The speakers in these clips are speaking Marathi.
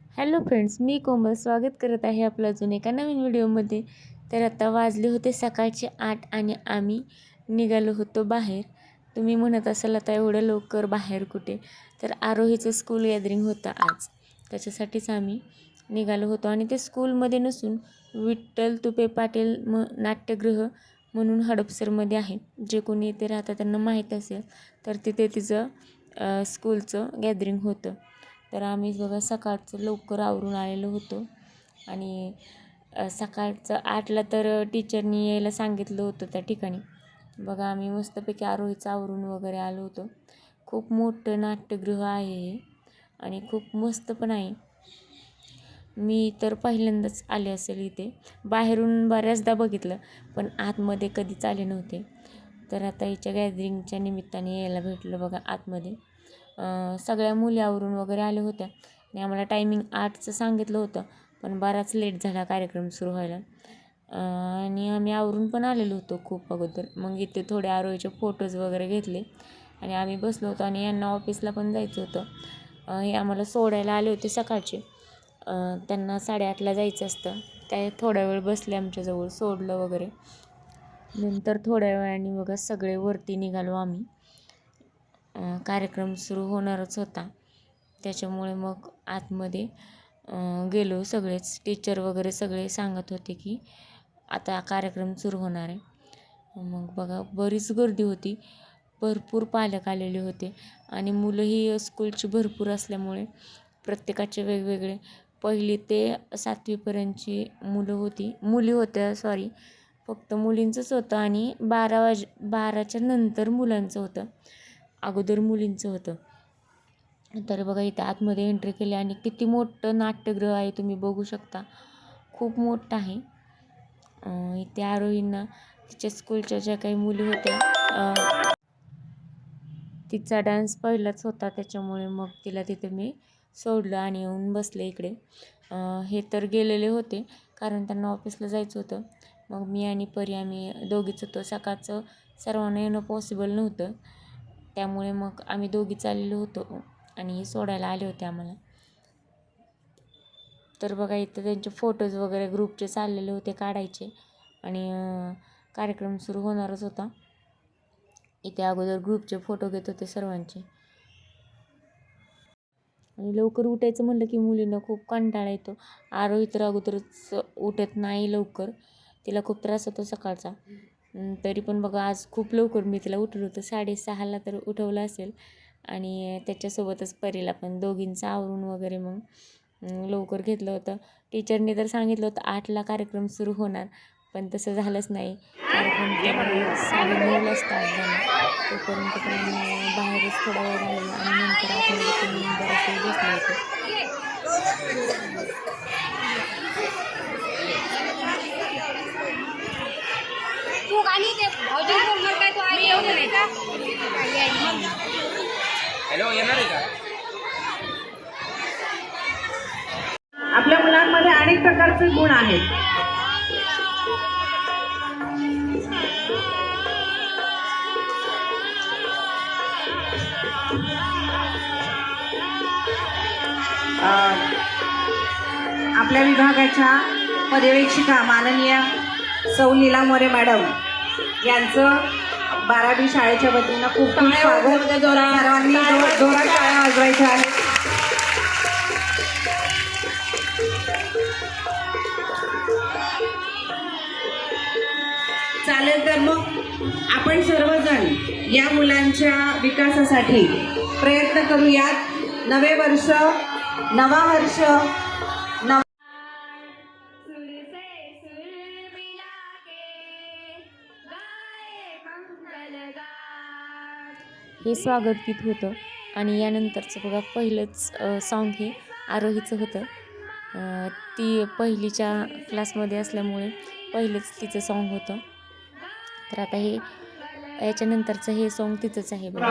हॅलो फ्रेंड्स, मी कोमल स्वागत करत आहे आपलं अजून एका नवीन व्हिडिओमध्ये. तर आता वाजले होते सकाळचे 8 आणि आम्ही निघालो होतो बाहेर. तुम्ही म्हणत असाल आता एवढं लवकर बाहेर कुठे? तर आरोहीचं स्कूल गॅदरिंग होतं आज, त्याच्यासाठीच आम्ही निघालो होतो. आणि ते स्कूलमध्ये नसून विठ्ठल तुपे पाटील नाट्यगृह म्हणून हडपसरमध्ये आहे. जे कोणी इथे राहतं त्यांना माहीत असेल, तर तिथे तिचं स्कूलचं गॅदरिंग होतं. तर आम्ही बघा सकाळचं लवकर आवरून आलेलो होतो. आणि सकाळचं 8ला तर टीचरनी यायला सांगितलं होतं त्या ठिकाणी. बघा आम्ही मस्तपैकी आरोहीचं आवरून वगैरे आलो होतो. खूप मोठं नाट्यगृह आहे हे आणि खूप मस्त पण आहे. मी तर पहिल्यांदाच आले असेल इथे. बाहेरून बऱ्याचदा बघितलं, पण आतमध्ये कधीच आले नव्हते. तर आता हिच्या गॅदरिंगच्या निमित्ताने यायला भेटलं बघा आतमध्ये. सगळ्या मुली आवरून वगैरे आल्या होत्या आणि आम्हाला टायमिंग 8चं सांगितलं होतं, पण बराच लेट झाला कार्यक्रम सुरू व्हायला. आणि आम्ही आवरून पण आलेलो होतो खूप अगोदर. मग इथे थोडे आरोहीचे फोटोज वगैरे घेतले आणि आम्ही बसलो होतो. आणि यांना ऑफिसला पण जायचं होतं. हे आम्हाला सोडायला आले होते सकाळचे. त्यांना 8:30ला जायचं असतं. त्या थोडा वेळ बसले आमच्याजवळ, सोडलं वगैरे. नंतर थोड्या वेळाने बघा सगळे वरती निघालो आम्ही. कार्यक्रम सुरू होणारच होता, त्याच्यामुळे मग आतमध्ये गेलो. सगळेच टीचर वगैरे सगळे सांगत होते की आता कार्यक्रम सुरू होणार आहे. मग बघा बरीच गर्दी होती, भरपूर पालक आलेले होते आणि मुलंही स्कूलची भरपूर असल्यामुळे प्रत्येकाचे वेगवेगळे 1ली ते 7वीपर्यंतची मुली होत्या. फक्त मुलींचंच होतं आणि 12च्या नंतर मुलांचं होतं, अगोदर मुलींचं होतं. तर बघा इथं आतमध्ये एंट्री केली आणि किती मोठं नाट्यगृह आहे तुम्ही बघू शकता. खूप मोठं आहे. इथे आरोहींना तिच्या स्कूलच्या ज्या काही मुली होत्या, तिचा डान्स पहिलाच होता, त्याच्यामुळे मग तिला तिथे मी सोडलं आणि येऊन बसले इकडे. हे तर गेलेले होते कारण त्यांना ऑफिसला जायचं होतं. मग मी आणि परी आम्ही दोघीच होतो. सकाळचं सर्वांना येणं पॉसिबल नव्हतं, त्यामुळे मग आम्ही दोघी चाललेलो होतो आणि सोडायला आले होते आम्हाला. तर बघा इथं त्यांचे फोटोज वगैरे ग्रुपचे चाललेले होते काढायचे आणि कार्यक्रम सुरू होणारच होता. इथे अगोदर ग्रुपचे फोटो घेत होते सर्वांचे. आणि लवकर उठायचं म्हणलं की मुलींना खूप कंटाळा येतो. आरोही तर अगोदरच उठत नाही लवकर, तिला खूप त्रास होतो सकाळचा. तरी पण बघा आज खूप लवकर मी तिला उठवलं होतं. 6:30ला तर उठवलं असेल. आणि त्याच्यासोबतच परीला पण, दोघींचं आवरून वगैरे मग लवकर घेतलं होतं. टीचरने तर सांगितलं होतं 8ला कार्यक्रम सुरू होणार, पण तसं झालंच नाही. कार्यक्रम तर 9:30ला स्टार्ट झाला. तोपर्यंत पण आम्ही बाहेरच थोडा वेळ राहिलो आणि नंतर आतमध्ये पण बराच वेळ बसलो होतो. हॅलो, येणार आहे का? आपल्या मुलांमध्ये अनेक प्रकारचे गुण आहेत. आपल्या विभागाच्या पर्यवेक्षिका माननीय सौ लीला मोरे मॅडम यांचं 12वी शाळेच्या वतीनं खूप खूप स्वागत. सर्वांनी जोरात टाळ्या वाजवायच्या आहेत. चालेल, तर मग आपण सर्वजण या मुलांच्या विकासासाठी प्रयत्न करूयात. नवे वर्ष, नवा हर्ष, हे स्वागत गीत होतं. आणि यानंतरचं बघा पहिलंच सॉन्ग हे आरोहीचं होतं. ती पहिलीच्या क्लासमध्ये असल्यामुळे पहिलंच तिचं सॉन्ग होतं. तर आता हे याच्यानंतरचं हे सॉन्ग तिचंच आहे बघा.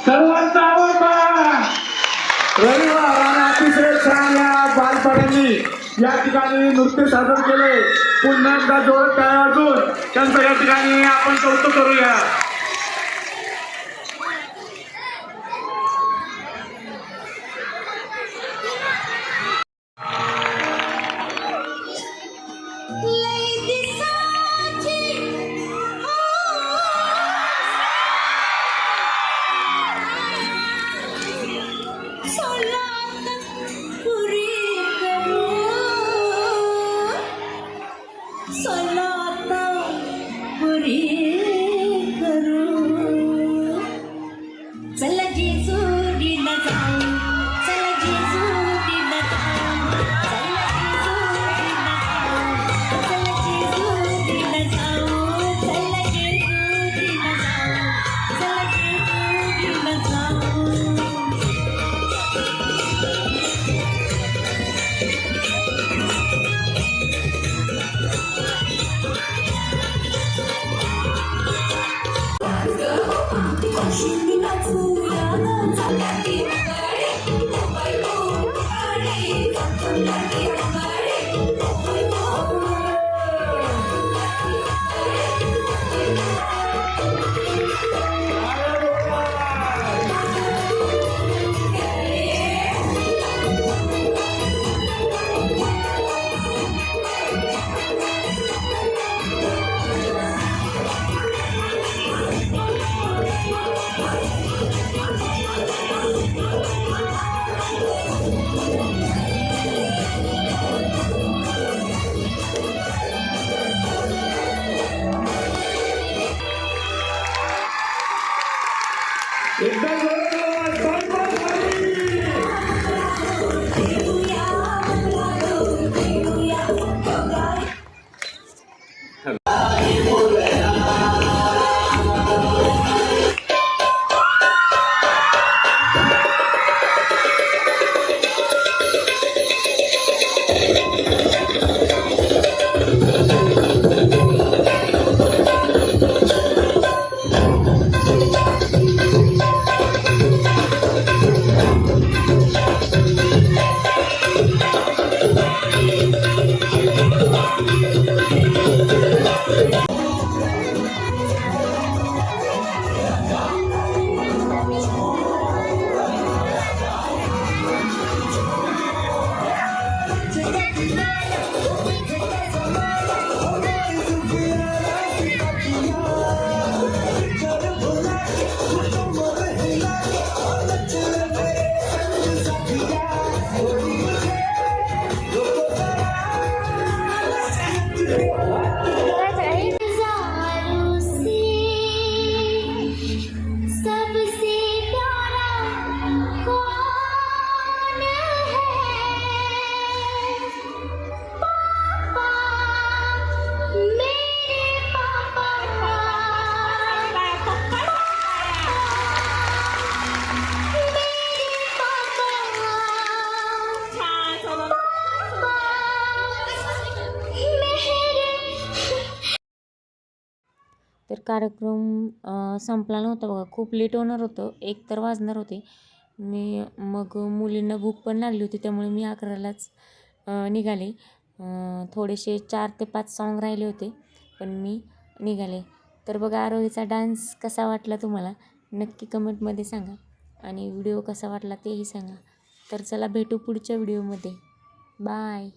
सर्वांचा आवडता रविवार आणि अतिशय छान या बालपणांनी या ठिकाणी नृत्य सादर केले. पुन्हा एकदा जोर टाळ्या वाजून त्यांचं या ठिकाणी आपण कौतुक करूया. कार्यक्रम संपला नव्हता बघा, खूप लेट होणार होतं, 1 तर वाजणार होते. मग मुलींना भूक पण लागली होती, त्यामुळे मी 11लाच निघाले. थोडेसे 4 ते 5 सॉन्ग राहिले होते, पण मी निघाले. तर बघा आरोहीचा डान्स कसा वाटला तुम्हाला नक्की कमेंटमध्ये सांगा आणि व्हिडिओ कसा वाटला तेही सांगा. तर चला भेटू पुढच्या व्हिडिओमध्ये. बाय.